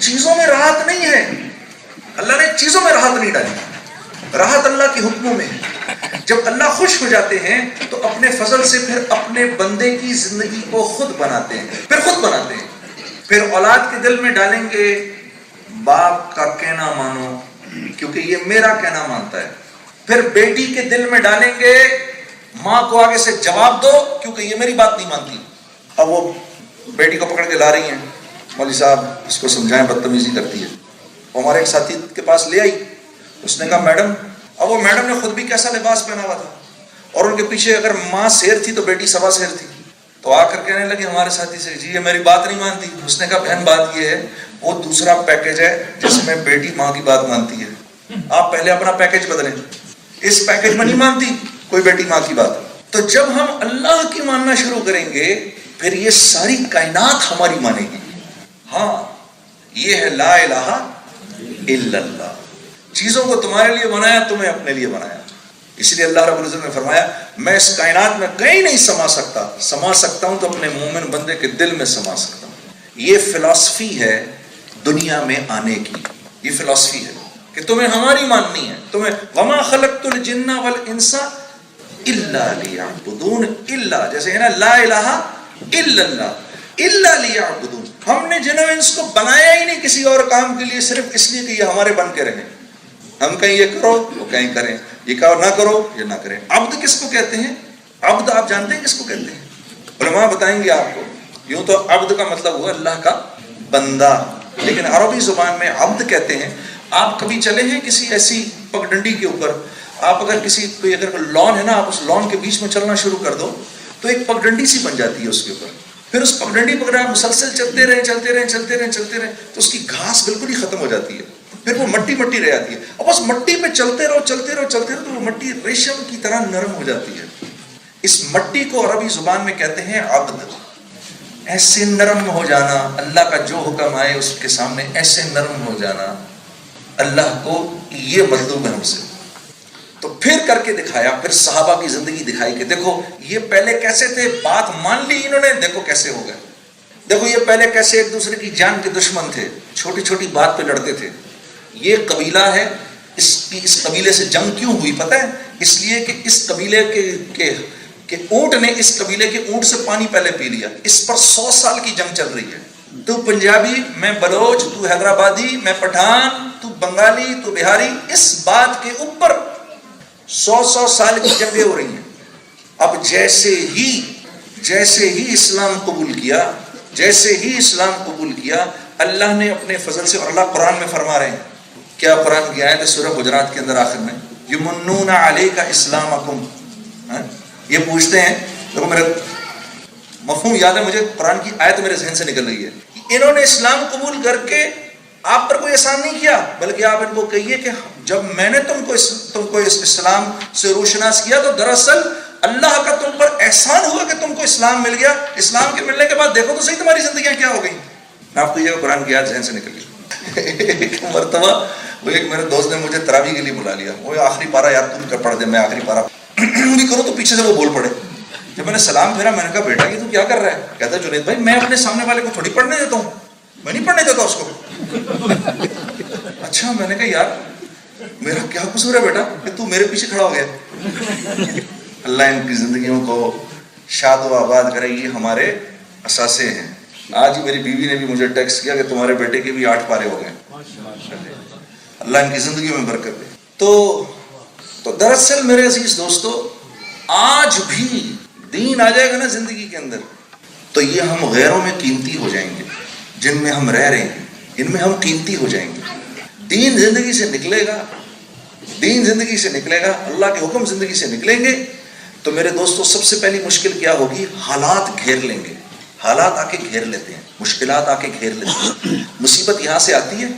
چیزوں میں راحت نہیں ہے، اللہ نے چیزوں میں راحت نہیں ڈالی، راحت اللہ کے حکموں میں ہے۔ جب اللہ خوش ہو جاتے ہیں تو اپنے فضل سے پھر اپنے بندے کی زندگی کو خود بناتے ہیں، پھر خود بناتے ہیں۔ پھر اولاد کے دل میں ڈالیں گے باپ کا کہنا مانو کیونکہ یہ میرا کہنا مانتا ہے، پھر بیٹی کے دل میں ڈالیں گے ماں کو آگے سے جواب دو کیونکہ یہ میری بات نہیں مانتی۔ اب وہ بیٹی کو پکڑ کے لا رہی ہیں، مولوی صاحب اس کو سمجھائیں بدتمیزی کرتی ہے۔ وہ ہمارے ایک ساتھی کے پاس لے آئی، اس نے کہا میڈم، اب وہ میڈم نے خود بھی کیسا لباس پہنا ہوا تھا اور ان کے پیچھے اگر ماں شیر تھی تو بیٹی سوا شیر تھی، تو آ کر کہنے لگی ہمارے ساتھی سے جی یہ میری بات نہیں مانتی۔ اس نے کہا بہن بات یہ ہے وہ دوسرا پیکج ہے جس میں بیٹی ماں کی بات مانتی ہے، آپ پہلے اپنا پیکج بدلیں، اس پیکج میں نہیں مانتی کوئی بیٹی ماں کی بات۔ تو جب ہم اللہ کی ماننا شروع کریں گے پھر یہ ساری کائنات ہماری مانے گی۔ ہاں یہ ہے لا الہ الا اللہ، چیزوں کو تمہارے لیے بنایا، تمہیں اپنے لیے بنایا۔ اس لیے اللہ رب العزت نے فرمایا میں اس کائنات میں کہیں نہیں سما سکتا، سما سکتا ہوں تو اپنے مومن بندے کے دل میں سما سکتا ہوں۔ یہ فلسفی ہے دنیا میں آنے کی، یہ فلسفی ہے کہ تمہیں ہماری ماننی ہے، تمہیں وما خلقت الجن والانس الا لیعبدون، الا جیسے ہے نا لا الہ الا اللہ، الا لیعبدون، ہم نے جن و انس کو بنایا ہی نہیں کسی اور کام کے لیے، صرف اس لیے کہ یہ ہمارے بن کے رہیں۔ ہم کہیں یہ کرو وہ کہیں کریں، یہ کہو نہ کرو یہ نہ کریں۔ عبد کس کو کہتے ہیں؟ عبد آپ جانتے ہیں کس کو کہتے ہیں؟ علماء بتائیں گے آپ کو۔ یوں تو عبد کا مطلب ہوا اللہ کا بندہ، لیکن عربی زبان میں عبد کہتے ہیں۔ آپ کبھی چلے ہیں کسی ایسی پگڈنڈی کے اوپر، آپ اگر کوئی اگر لان ہے نا، آپ اس لان کے بیچ میں چلنا شروع کر دو تو ایک پگڈنڈی سی بن جاتی ہے اس کے اوپر، پھر اس پگڈنڈی پر آپ مسلسل چلتے رہیں تو اس کی گھاس بالکل ہی ختم ہو جاتی ہے، پھر وہ مٹی رہ جاتی ہے، اور بس مٹی پہ چلتے رہو تو وہ مٹی ریشم کی طرح نرم ہو جاتی ہے۔ اس مٹی کو عربی زبان میں کہتے ہیں عبد۔ ایسے نرم ہو جانا، اللہ کا جو حکم آئے اس کے سامنے ایسے نرم ہو جانا، اللہ کو یہ مطلوب ہے ہم سے۔ تو پھر کر کے دکھایا، پھر صحابہ کی زندگی دکھائی کہ دیکھو یہ پہلے کیسے تھے، بات مان لی انہوں نے، دیکھو کیسے ہو گئے، دیکھو یہ پہلے کیسے ایک دوسرے کی جان کے دشمن تھے، چھوٹی چھوٹی بات پہ لڑتے تھے۔ یہ قبیلہ ہے، اس قبیلے سے جنگ کیوں ہوئی پتہ ہے؟ اس لیے کہ اس قبیلے کے اونٹ نے اس قبیلے کے اونٹ سے پانی پہلے پی لیا، اس پر 100 سال کی جنگ چل رہی ہے۔ تو پنجابی، میں بلوچ، تو حیدرآبادی، میں پٹھان، تو بنگالی، تو بہاری، اس بات کے اوپر 100 سال کی جنگیں ہو رہی ہیں۔ اب جیسے ہی اسلام قبول کیا اللہ نے اپنے فضل سے، اور اللہ قرآن میں فرما رہے ہیں، کیا قرآن کی آیت ہے سورہ حجرات کے اندر آخر میں، یمنون علیک اسلامکم، یہ پوچھتے ہیں، دیکھو میرا مفہوم یاد ہے مجھے، قرآن کی آیت میرے ذہن سے نکل رہی ہے، انہوں نے اسلام قبول کر کے آپ پر کوئی احسان نہیں کیا، بلکہ آپ ان کو کہیے کہ جب میں نے تم کو اس اسلام سے روشناس کیا تو دراصل اللہ کا تم پر احسان ہوا کہ تم کو اسلام مل گیا۔ اسلام کے ملنے کے بعد دیکھو تو صحیح تمہاری زندگیاں کیا ہو گئی۔ میں آپ کو یہ قرآن کی آیت ذہن سے نکل گئی۔ ایک مرتبہ وہ ایک میرے دوست نے مجھے تراویح کے لیے بلا لیا، وہ آخری پارہ یار تم پڑھ دے، میں آخری پارہ بھی کروں تو پیچھے سے وہ بول پڑے۔ جب میں نے سلام پھیرا میں نے کہا بیٹا یہ تو کیا کر رہا ہے؟ کہتا ہے جنید بھائی میں اپنے سامنے والے کو تھوڑی پڑھنے دیتا ہوں، میں نہیں پڑھنے دیتا اس کو۔ اچھا، میں نے کہا یار میرا کیا قصور ہے بیٹا کہ تو میرے پیچھے کھڑا ہو گیا؟ اللہ ان کی زندگیوں کو شاد و آباد کرے، یہ ہمارے اثاثے ہیں۔ آج ہی میری بیوی نے بھی مجھے ٹیکسٹ کیا کہ تمہارے بیٹے کے بھی 8 پارے ہو گئے، اللہ ان کی زندگی میں برکت دے۔ تو دراصل میرے عزیز دوستو، آج بھی دین آ جائے گا نا زندگی کے اندر تو یہ ہم غیروں میں قیمتی ہو جائیں گے، جن میں ہم رہ رہے ہیں ان میں ہم قیمتی ہو جائیں گے۔ دین زندگی سے نکلے گا، اللہ کے حکم زندگی سے نکلیں گے تو میرے دوستو سب سے پہلی مشکل کیا ہوگی؟ حالات گھیر لیں گے، حالات آ کے گھیر لیتے ہیں، مشکلات آ کے گھیر لیتے ہیں۔ مصیبت یہاں سے آتی ہے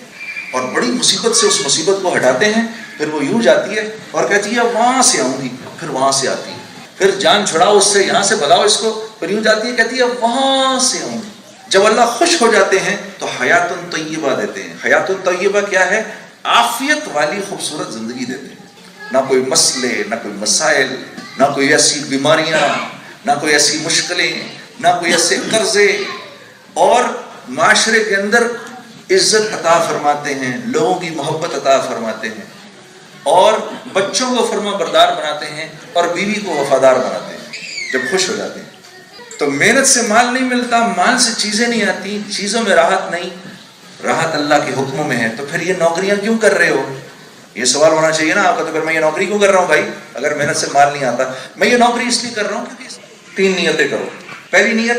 اور بڑی مصیبت سے اس مصیبت کو ہٹاتے ہیں، پھر وہ یوں جاتی ہے اور کہتی ہے وہاں سے آؤں گی، پھر وہاں سے آتی ہے، پھر جان چھڑاؤ اس سے، یہاں سے بھگاؤ اس کو، پھر یوں جاتی ہے کہتی ہے وہاں سے آؤں گی۔ جب اللہ خوش ہو جاتے ہیں تو حیات طیبہ دیتے ہیں۔ حیات طیبہ کیا ہے؟ عافیت والی خوبصورت زندگی دیتے ہیں، نہ کوئی مسئلے، نہ کوئی مسائل، نہ کوئی ایسی بیماریاں، نہ کوئی ایسی مشکلیں، نہ کوئی ایسے قرضے، اور معاشرے کے اندر عزت عطا فرماتے ہیں، لوگوں کی محبت عطا فرماتے ہیں، اور بچوں کو فرما بردار بناتے ہیں، اور بیوی کو وفادار بناتے ہیں جب خوش ہو جاتے ہیں۔ تو محنت سے مال نہیں ملتا، مال سے چیزیں نہیں آتی، چیزوں میں راحت نہیں، راحت اللہ کے حکموں میں ہے۔ تو پھر یہ نوکریاں کیوں کر رہے ہو؟ یہ سوال ہونا چاہیے نا آپ کا، تو پھر میں یہ نوکری کیوں کر رہا ہوں بھائی اگر محنت سے مال نہیں آتا؟ میں یہ نوکری اس لیے کر رہا ہوں کیونکہ 3 نیتیں کرو۔ پہلی نیت،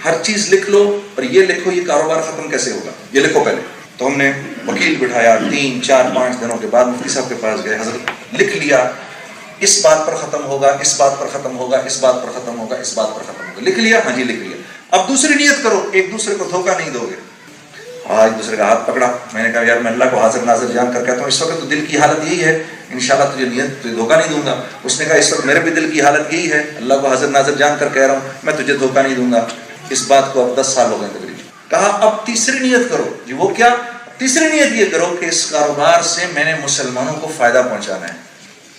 ہر چیز لکھ لو، اور یہ لکھو یہ کاروبار ختم کیسے ہوگا، یہ لکھو پہلے۔ تو ہم نے وکیل بٹھایا، 3 4 5 دنوں کے بعد مفتی صاحب کے پاس گئے، حضرت لکھ لیا اس بات پر ختم ہوگا، اس بات پر ختم ہوگا، اس بات پر ختم ہوگا، اس بات پر ختم ہوگا، لکھ لیا؟ ہاں جی لکھ لیا۔ اب دوسری نیت کرو، ایک دوسرے کو دھوکہ نہیں دو گے۔ ایک دوسرے کا ہاتھ پکڑا، میں نے کہا یار میں اللہ کو حاضر ناظر جان کر کہتا ہوں اس وقت تو دل کی حالت یہی ہے، انشاءاللہ تجھے نیت تجھے دھوکہ نہیں دوں گا۔ اس نے کہا اس وقت میرے بھی دل کی حالت یہی ہے، اللہ کو حاضر ناظر جان کر کہہ رہا ہوں میں تجھے دھوکہ نہیں دوں گا۔ اس بات کو اب 10 سال ہو گئے تقریباً۔ کہا اب تیسری نیت کرو جی، وہ کیا؟ تیسری نیت یہ کرو کہ اس کاروبار سے میں نے مسلمانوں کو فائدہ پہنچانا ہے،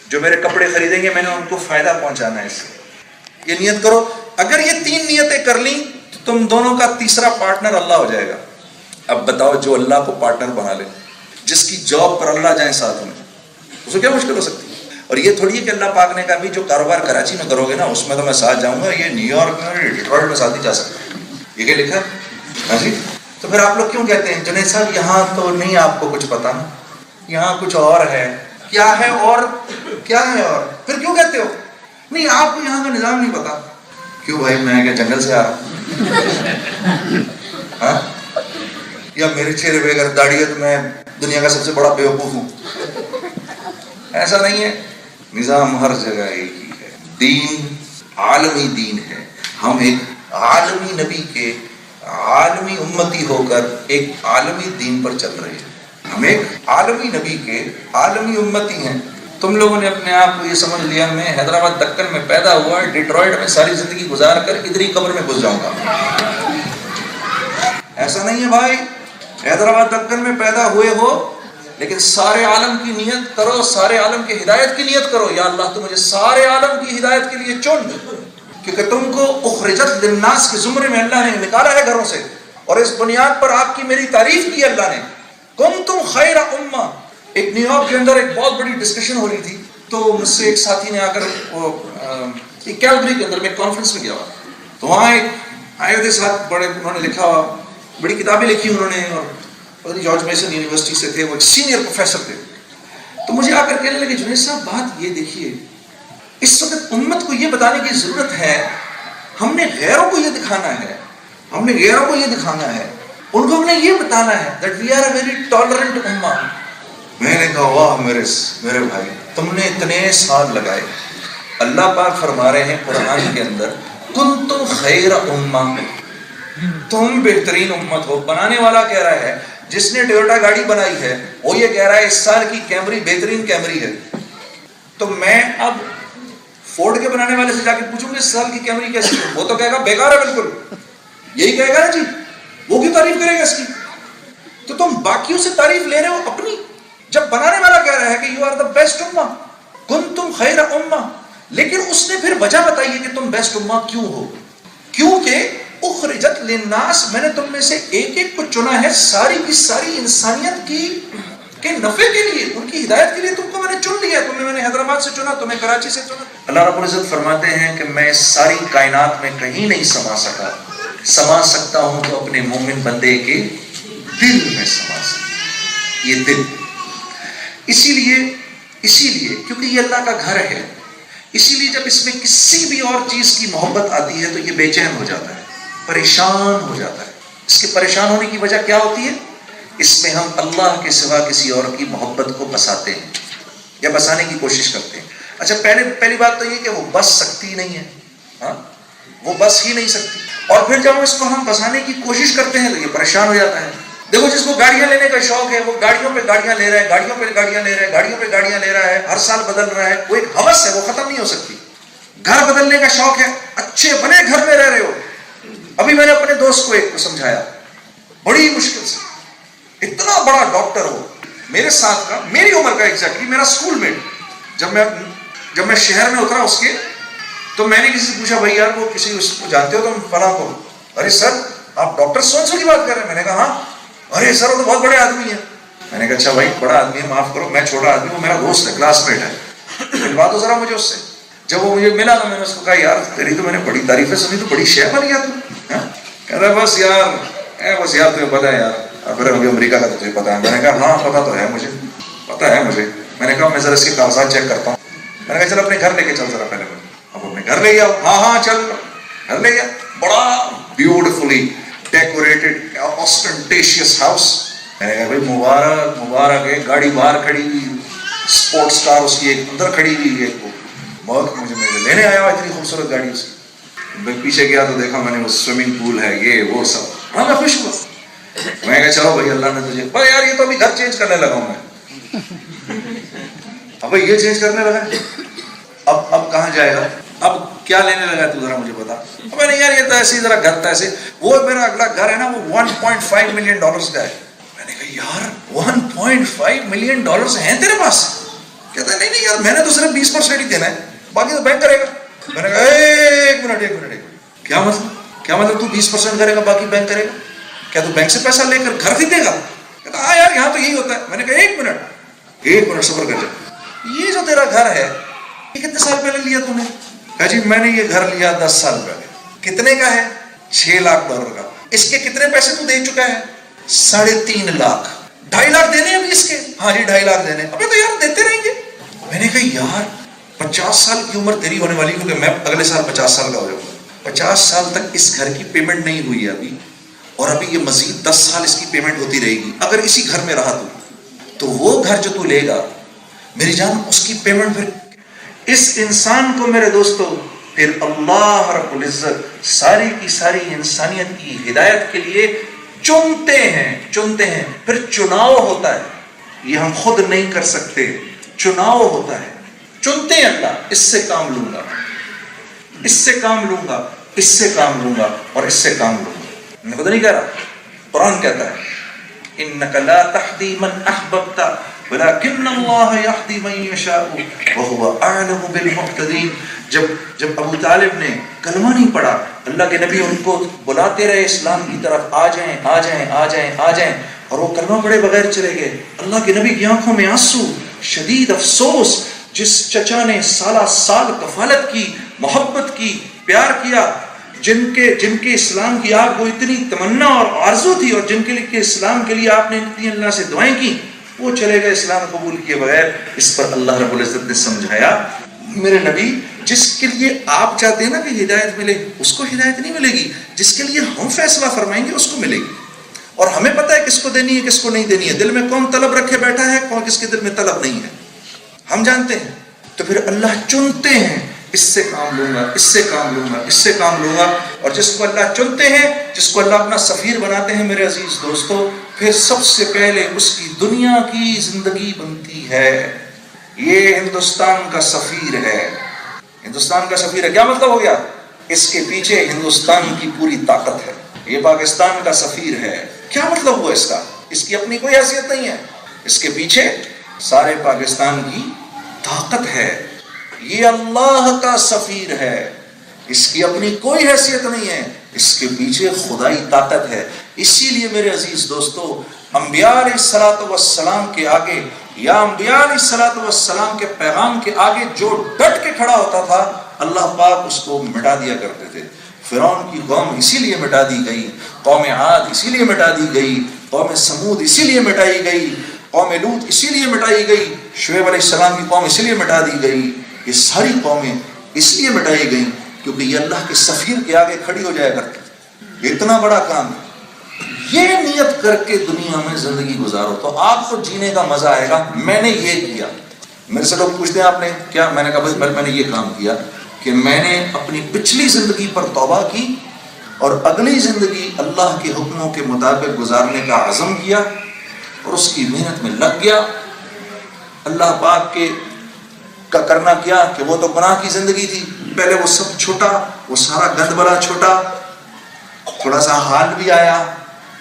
جو میرے کپڑے خریدیں گے میں نے ان کو فائدہ پہنچانا ہے اس سے، یہ نیت کرو۔ اگر یہ 3 نیتیں کر لیں تو تم دونوں کا تیسرا پارٹنر اللہ ہو جائے گا۔ اب بتاؤ جو اللہ کو پارٹنر بنا لے، جس کی جاب پر اللہ جائیں ساتھ میں، اس کو کیا مشکل ہو سکتی ہے؟ اور یہ تھوڑی ہے کہ اللہ پاک نے کہا بھی جو کاروبار کراچی میں کرو گے نا اس میں تو میں ساتھ جاؤں گا، یہ نیو یارک میں ڈیٹرائٹ میں ساتھ ہی جا سکتا ہے، یہ کیا لکھا؟ ہاں جی۔ تو پھر آپ لوگ کیوں کہتے ہیں جنید صاحب یہاں تو نہیں آپ کو کچھ پتا نا، یہاں کچھ اور ہے؟ کیا ہے اور؟ کیا ہے اور؟ پھر کیوں کہتے ہو نہیں آپ کو یہاں کا نظام نہیں پتا؟ کیوں بھائی میں کیا جنگل سے آ رہا ہوں؟ ہاں؟ یا میرے چہرے پہ اگر داڑھی ہے تو میں دنیا کا سب سے بڑا بیوقوف ہوں؟ ایسا نہیں ہے، نظام ہر جگہ ایک ہی ہے، دین عالمی دین ہے۔ ہم ایک عالمی نبی کے عالمی امتی ہو کر ایک عالمی دین پر چل رہے ہیں، ہم ایک عالمی نبی کے عالمی امتی ہیں۔ تم لوگوں نے اپنے آپ کو یہ سمجھ لیا میں حیدرآباد دکن میں پیدا ہوا، ڈیٹرائٹ میں ساری زندگی گزار کر ادھر ہی قبر میں گھس جاؤں گا۔ ایسا نہیں ہے بھائی، حیدرآباد دکن میں پیدا ہوئے ہو لیکن سارے عالم کی نیت کرو، سارے عالم کی ہدایت کی نیت کرو، یا اللہ تو مجھے سارے عالم کی ہدایت کے لیے چن، کیونکہ تم کو اخرجت للناس کے زمرے میں اللہ نے نکالا ہے گھروں سے، اور اس بنیاد پر آپ کی میری تعریف کی اللہ نے، کنتم خیر امہ۔ ایک نیو یارک کے اندر ایک بہت بڑی ڈسکشن ہو رہی تھی، تو مجھ سے ایک ساتھی نے آ کر کیلگری کے اندر میں کانفرنس میں گیا ہوا، تو وہاں ایک آئے ہوئے ساتھ بڑے انہوں نے لکھا ہوا، بڑی کتابیں لکھی انہوں نے، اور جارج میسن یونیورسٹی سے تھے، وہ ایک سینئر پروفیسر تھے۔ تو مجھے آ کر کہنے لگے جنید صاحب بات یہ دیکھیے، اس وقت امت کو یہ بتانے کی ضرورت ہے، ہم نے غیروں کو یہ دکھانا ہے، ہم نے غیروں کو یہ دکھانا ہے، ان کو ہم نے یہ بتانا ہے that we are a very tolerant امہ۔ میں نے کہا واہ میرے بھائی تم نے اتنے سال لگائے، اللہ پاک فرما رہے ہیں قرآن کے اندر کنتم خیر امہ، تم بہترین امت ہو۔ بنانے والا کہہ رہا ہے، جس نے ٹویوٹا گاڑی بنائی ہے وہ یہ کہہ رہا ہے اس سال کی کیمری بہترین کیمری ہے، تو میں اب فورڈ کے بنانے والے سے جا کے پوچھوں گا اس سال کی کیمری کیسی ہے، وہ تو کہے گا بیکار ہے بالکل، یہی کہے گا نا جی، وہ کیوں تعریف کرے گا اس کی؟ تو تم باقیوں سے تعریف لے رہے ہو اپنی، جب بنانے والا کہہ رہا ہے کہ یو آر دا بیسٹ امہ، کنتم خیر امہ، لیکن اس نے پھر وجہ بتائی ہے کہ تم بیسٹ امہ کیوں ہو، کیونکہ اخرجت للناس، میں نے تم میں سے ایک ایک کو چنا ہے ساری کی ساری انسانیت کے نفع کے لیے، ان کی ہدایت کے لیے تم کو میں نے چن لیا، تمہیں میں نے حیدرآباد سے چنا، تمہیں کراچی سے چنا۔ اللہ رب العزت فرماتے ہیں کہ میں ساری کائنات میں کہیں نہیں سما سکتا ہوں تو اپنے مومن بندے کے دل میں سما سکتا، یہ دل، اسی لیے کیونکہ یہ اللہ کا گھر ہے، اسی لیے جب اس میں کسی بھی اور چیز کی محبت آتی ہے تو یہ بے چین ہو جاتا ہے، پریشان ہو جاتا ہے۔ اس کے پریشان ہونے کی وجہ کیا ہوتی ہے؟ اس میں ہم اللہ کے سوا کسی اور کی محبت کو بساتے ہیں یا بسانے کی کوشش کرتے ہیں۔ اچھا پہلی بات تو یہ کہ وہ بس سکتی نہیں ہے، ہاں وہ بس ہی نہیں سکتی، اور پھر جب اس کو ہم بسانے کی کوشش کرتے ہیں تو یہ پریشان ہو جاتا ہے۔ دیکھو جس کو گاڑیاں لینے کا شوق ہے وہ گاڑیوں پہ گاڑیاں لے رہا ہے، گاڑیوں پہ گاڑیاں لے رہا ہے، ہر سال بدل رہا ہے، وہ ایک ہوس ہے، وہ ختم نہیں ہو سکتی۔ گھر بدلنے کا شوق ہے، اچھے بنے گھر میں رہ رہے ہو۔ ابھی میں نے اپنے دوست کو ایک کو سمجھایا بڑی مشکل سے، اتنا بڑا ڈاکٹر ہو میرے ساتھ کا، میری عمر کا ایگزیکٹلی، میرا اسکول میٹ، جب میں شہر میں اترا اس کے، تو میں نے کسی سے پوچھا بھائی یار وہ کسی اس کو جانتے ہو تم فلاں کو؟ ارے سر آپ ڈاکٹر سو کی بات کر رہے ہیں؟ میں نے کہا ہاں۔ ارے سر وہ تو بہت بڑے آدمی ہیں. میں نے کہا اچھا بھائی بڑا آدمی ہے معاف کرو, میں چھوٹا آدمی ہوں, میرا دوست ہے, کلاس میٹ ہے, ملوا دو ذرا مجھے اس سے. جب وہ مجھے ملا تو میں نے اس کو کہا یار تیری تو میں نے بڑی تعریفیں سنی, تو بڑی شے بن گیا تو. کہہ رہا بس یار تمہیں پتا ہے یار پھر ابھی امریکہ کا تو تجھے پتا ہے. میں نے کہا ہاں پتا تو ہے مجھے, پتا ہے مجھے. میں نے کہا میں ذرا اس کے کاغذات چیک کرتا ہوں. میں نے کہا چل اپنے گھر لے کے چل ذرا پہلے. اب اپنے گھر لے گیا. ہاں چل گھر لے گیا. بڑا بیوٹیفلی ڈیکوریٹڈ آسٹنٹیشیس ہاؤس. میں نے کہا بھائی مبارک مبارک ہے. گاڑی باہر کھڑی ہوئی, اسپورٹس کار اس کی ایک اندر کھڑی ہوئی, ایک مجھے لینے آیا ہوا اتنی خوبصورت گاڑی اس کی. میں پیچھے گیا تو دیکھا میں نے وہ سوئمنگ پول ہے یہ وہ سب. ہاں میں خوش ہوا. میں کہا چلو بھائی اللہ نے تجھے بھائی یار یہ تو ابھی گھر چینج کرنے لگا ہوں میں. اب بھائی یہ چینج کرنے لگا ہے, اب کہاں جائے گا, اب کیا لینے لگا ہے تو ذرا مجھے بتا. میں نے یار یہ تو ایسے ہی ذرا گھر تھا ایسے. وہ میرا اگلا گھر ہے نا وہ $1.5 ملین کا ہے. میں نے کہا یار $1.5 ملین ہیں تیرے پاس؟ کہتا ہے نہیں یار میں نے تو صرف 20% ہی دینا ہے, باقی تو بینک کرے گا. میں نے کہا ایک منٹ کیا مطلب تو 20% کرے گا باقی بینک کرے گا؟ کیا تو بینک سے پیسہ لے کر گھر خریدے گا؟ کہتا ہاں یار یہاں تو یہی ہوتا ہے. میں نے کہا ایک منٹ صبر کر جا. یہ جو تیرا گھر ہے یہ کتنے سال پہلے لیا تم نے؟ کہا جی میں نے یہ گھر لیا 10 سال پہلے. کتنے کا ہے؟ $6 لاکھ کا. اس کے کتنے پیسے تو دے چکا ہے؟ 3.5 لاکھ. 2.5 لاکھ دینے ابھی اس کے؟ ہاں جی 2.5 لاکھ دینے. ابھی تو یار دیتے رہیں گے. میں نے کہا یار 50 سال کی عمر تیری ہونے والی, کیونکہ میں اگلے سال 50 سال کا ہو جاؤں گا. 50 سال تک اس گھر کی پیمنٹ نہیں ہوئی ہے ابھی, اور ابھی یہ مزید 10 سال اس کی پیمنٹ ہوتی رہے گی. اگر اسی گھر میں رہا تو وہ گھر جو تو لے گا میری جان اس کی پیمنٹ پھر اس انسان کو میرے دوستو پھر اللہ رب العزت ساری کی ساری انسانیت کی ہدایت کے لیے چنتے ہیں. پھر چناؤ ہوتا ہے, یہ ہم خود نہیں کر سکتے. چناؤ ہوتا ہے, چنتے ہیں اللہ. اس سے کام لوں گا, اس سے کام لوں گا, اس سے کام لوں گا, اور اس سے کام لوں گا. میں خود نہیں کہہ رہا, قرآن کہتا ہے إِنَّكَ لَا تَحْدِي مَنْ أَحْبَبْتَ وَلَكِنَّ اللَّهَ يَحْدِي مَنْ يَشَاءُ وَهُوَ أَعْلَمُ بِالْمُهْتَدِينَ. جب ابو طالب نے کلمہ نہیں پڑھا, اللہ کے نبی ان کو بلاتے رہے اسلام کی طرف, آ جائیں, اور وہ کلمہ پڑھے بغیر چلے گئے. اللہ کے نبی کی آنکھوں میں آنسو, شدید افسوس. جس چچا نے سالہ سال کفالت کی, محبت کی, پیار کیا, جن کے اسلام کی آپ کو اتنی تمنا اور آرزو تھی, اور جن کے لیے اسلام کے لیے آپ نے اتنی اللہ سے دعائیں کی, وہ چلے گئے اسلام قبول کیے بغیر. اس پر اللہ رب العزت نے سمجھایا میرے نبی جس کے لیے آپ چاہتے ہیں نا کہ ہدایت ملے, اس کو ہدایت نہیں ملے گی. جس کے لیے ہم فیصلہ فرمائیں گے اس کو ملے گی. اور ہمیں پتہ ہے کس کو دینی ہے کس کو نہیں دینی ہے. دل میں کون طلب رکھے بیٹھا ہے, کون کس کے دل میں طلب نہیں ہے, ہم جانتے ہیں. تو پھر اللہ چنتے ہیں, اس سے کام لوں گا, اس سے کام لوں گا, اس سے کام لوں گا. اور جس کو اللہ چنتے ہیں, جس کو اللہ اپنا سفیر بناتے ہیں میرے عزیز دوستو, پھر سب سے پہلے اس کی دنیا کی زندگی بنتی ہے. یہ ہندوستان کا سفیر ہے. ہندوستان کا سفیر ہے, کیا مطلب ہو گیا؟ اس کے پیچھے ہندوستان کی پوری طاقت ہے. یہ پاکستان کا سفیر ہے. کیا مطلب ہوا اس کا؟ اس کی اپنی کوئی حیثیت نہیں ہے, اس کے پیچھے سارے پاکستان کی طاقت ہے. یہ اللہ کا سفیر ہے, اس کی اپنی کوئی حیثیت نہیں ہے, اس کے پیچھے خدائی طاقت ہے. اسی لیے میرے عزیز دوستو انبیاء علیہ الصلوۃ والسلام کے آگے, یا انبیاء علیہ الصلوۃ والسلام کے پیغام کے آگے جو ڈٹ کے کھڑا ہوتا تھا, اللہ پاک اس کو مٹا دیا کرتے تھے. فرعون کی قوم اسی لیے مٹا دی گئی, قوم عاد اسی لیے مٹا دی گئی, قوم سمود اسی لیے مٹائی گئی, قوم لوط اسی لیے مٹائی گئی, شعیب علیہ السلام کی قوم اسی لیے مٹا دی گئی. یہ ساری قومیں اس لیے مٹائی گئیں کیونکہ یہ اللہ کے سفیر کے آگے کھڑی ہو جایا کرتی. اتنا بڑا کام ہے. یہ نیت کر کے دنیا میں زندگی گزارو تو آپ کو جینے کا مزہ آئے گا. میں نے یہ کیا. میرے سے لوگ پوچھتے ہیں آپ نے کیا؟ میں نے کہا بھائی میں نے یہ کام کیا کہ میں نے اپنی پچھلی زندگی پر توبہ کی اور اگلی زندگی اللہ کے حکموں کے مطابق گزارنے کا عزم کیا اور اس کی محنت میں لگ گیا. اللہ پاک کے کا کرنا کیا کہ وہ تو گناہ کی زندگی تھی, پہلے وہ سب چھوٹا, وہ سارا گند بلا چھوٹا, تھوڑا سا حال بھی آیا,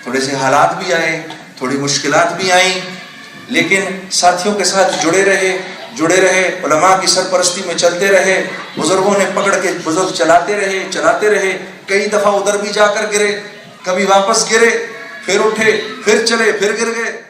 تھوڑے سے حالات بھی آئے, تھوڑی مشکلات بھی آئیں, لیکن ساتھیوں کے ساتھ جڑے رہے, علماء کی سرپرستی میں چلتے رہے, بزرگوں نے پکڑ کے بزرگ چلاتے رہے. کئی دفعہ ادھر بھی جا کر گرے, کبھی واپس گرے, پھر اٹھے، پھر چلے، پھر گر گئے.